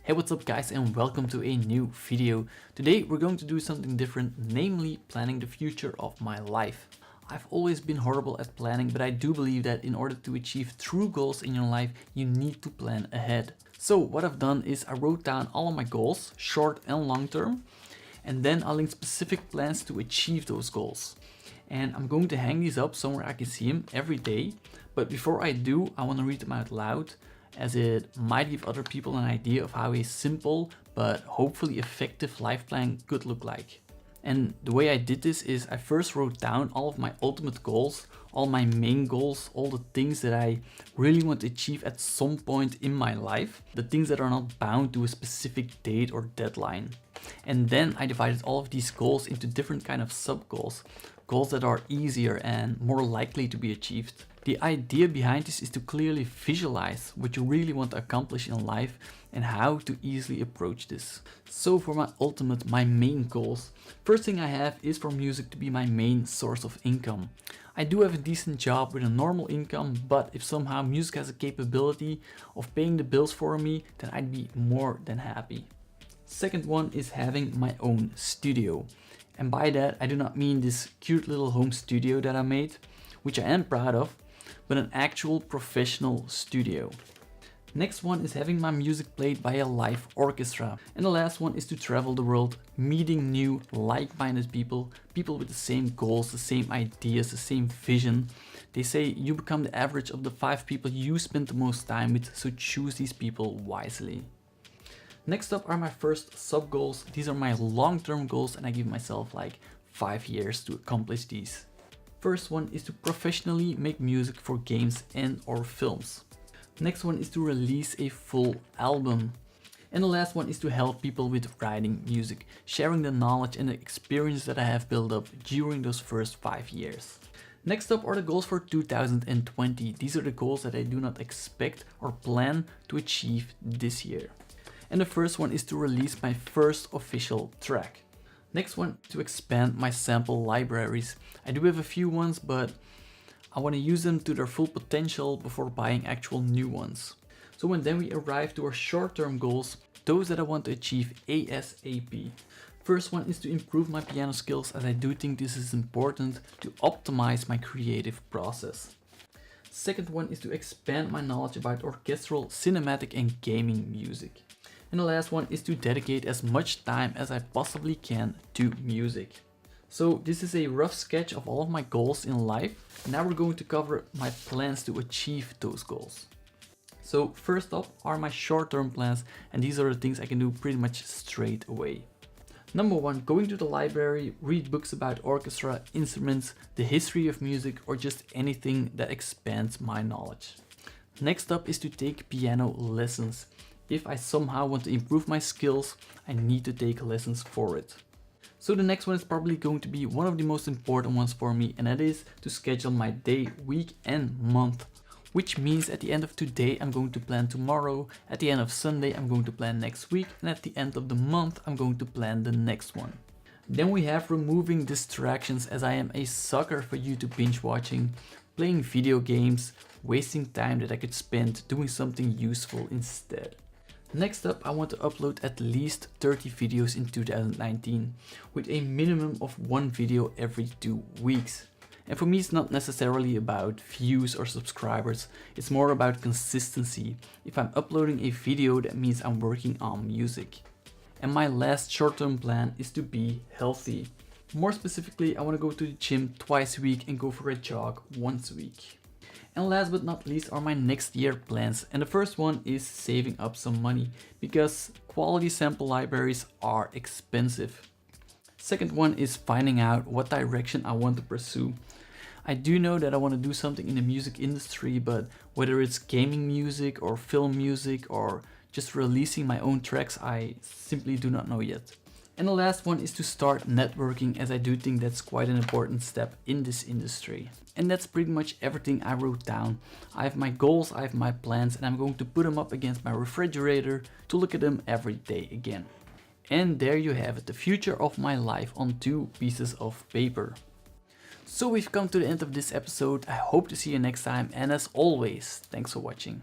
Hey, what's up guys, and welcome to a new video. Today we're going to do something different, namely planning the future of my life. I've always been horrible at planning, but I do believe that in order to achieve true goals in your life, you need to plan ahead. So what I've done is I wrote down all of my goals, short and long term, and then I linked specific plans to achieve those goals. And I'm going to hang these up somewhere I can see them every day. But before I do, I want to read them out loud, as it might give other people an idea of how a simple but hopefully effective life plan could look like. And the way I did this is I first wrote down all of my ultimate goals, all my main goals, all the things that I really want to achieve at some point in my life, the things that are not bound to a specific date or deadline. And then I divided all of these goals into different kind of sub-goals, goals that are easier and more likely to be achieved. The idea behind this is to clearly visualize what you really want to accomplish in life and how to easily approach this. So for my main goals, first thing I have is for music to be my main source of income. I do have a decent job with a normal income, but if somehow music has a capability of paying the bills for me, then I'd be more than happy. Second one is having my own studio. And by that, I do not mean this cute little home studio that I made, which I am proud of, but an actual professional studio. Next one is having my music played by a live orchestra. And the last one is to travel the world, meeting new like-minded people, people with the same goals, the same ideas, the same vision. They say you become the average of the 5 people you spend the most time with, so choose these people wisely. Next up are my first sub-goals. These are my long-term goals and I give myself like 5 years to accomplish these. First one is to professionally make music for games and or films. Next one is to release a full album. And the last one is to help people with writing music, sharing the knowledge and the experience that I have built up during those first 5 years. Next up are the goals for 2020. These are the goals that I do not expect or plan to achieve this year. And the first one is to release my first official track. Next one, to expand my sample libraries. I do have a few ones, but I want to use them to their full potential before buying actual new ones. So when then we arrive to our short-term goals, those that I want to achieve ASAP. First one is to improve my piano skills, as I do think this is important to optimize my creative process. Second one is to expand my knowledge about orchestral, cinematic and gaming music. And the last one is to dedicate as much time as I possibly can to music. So this is a rough sketch of all of my goals in life. Now we're going to cover my plans to achieve those goals. So first up are my short-term plans, and these are the things I can do pretty much straight away. Number 1, going to the library, read books about orchestra, instruments, the history of music, or just anything that expands my knowledge. Next up is to take piano lessons. If I somehow want to improve my skills, I need to take lessons for it. So the next one is probably going to be one of the most important ones for me, and that is to schedule my day, week and month. Which means at the end of today I'm going to plan tomorrow, at the end of Sunday I'm going to plan next week, and at the end of the month I'm going to plan the next one. Then we have removing distractions, as I am a sucker for YouTube binge watching, playing video games, wasting time that I could spend doing something useful instead. Next up, I want to upload at least 30 videos in 2019, with a minimum of 1 video every 2 weeks. And for me, it's not necessarily about views or subscribers, it's more about consistency. If I'm uploading a video, that means I'm working on music. And my last short-term plan is to be healthy. More specifically, I want to go to the gym twice a week and go for a jog once a week. And last but not least are my next year plans, and the first one is saving up some money, because quality sample libraries are expensive. Second one is finding out what direction I want to pursue. I do know that I want to do something in the music industry, but whether it's gaming music or film music or just releasing my own tracks, I simply do not know yet. And the last one is to start networking, as I do think that's quite an important step in this industry. And that's pretty much everything I wrote down. I have my goals, I have my plans, and I'm going to put them up against my refrigerator to look at them every day again. And there you have it, the future of my life on 2 pieces of paper. So we've come to the end of this episode. I hope to see you next time, and as always, thanks for watching.